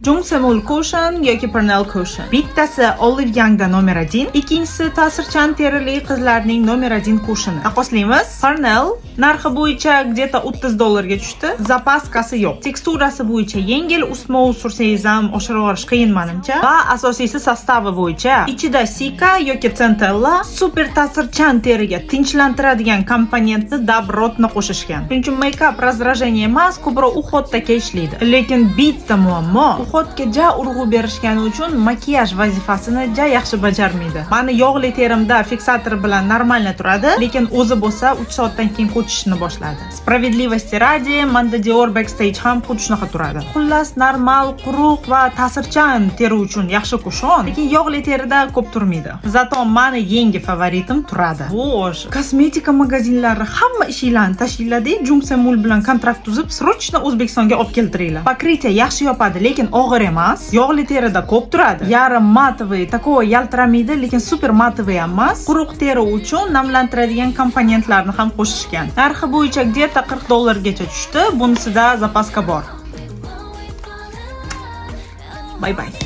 Jungsemul Cushion yoki Pernell Cushion. Bittasi Olive Young'da nomer 1, ikkinchisi ta'sirchan terili qizlarning nomer 1 kushini. Taqqoslaymiz. Pernell narxi bo'yicha где-то $30 ga tushdi. Zapaskasi yo'q. Teksturasi bo'yicha yengil, ustma sursangiz ham oshirib olish qiyin menimcha. Va asosiysi sostavi bo'yicha ichida sika yoki centella super ta'sirchan teriga tinchlantiradigan komponentni dobrotni qo'shishgan. Shuning uchun make-up раздражение emas, ko'proq uxotga ishlaydi. Lekin bitta muammo, uxotga ja urg'u berishgani uchun makiyaj vazifasini ja yaxshi bajarmaydi. Mani yog'li terimda fiksator bilan normalni turadi, lekin o'zi bo'lsa 3 soatdan keyin ko'chishni boshladi. Spravедливости ради, manda Dior Backstage ham xuddi shunaqa turadi. Xullas, normal, quruq va ta'sirchan teri uchun yaxshi kushon, lekin yog'li terida ko'p turmaydi. Zato mani yangi favoritim turadi. Xo'sh, kosmetika magazinlari hamma ishinglarni tashkiladi, Jungsemul bilan kontrakt tuzib, srochno O'zbekistonga olib keltiringlar. Покрытие yaxshi yopadi, lekin og'ir emas. Yog'li terida ko'p turadi. Yarim matoviy, такой yaltiramaydi, lekin super matoviy emas. Quruq teri uchun namlantiradigan komponentlarni ham qo'shishgan. Narxi bo'yicha где-то $40 gacha tushdi. Bunisida zapaska bor. Bye bye.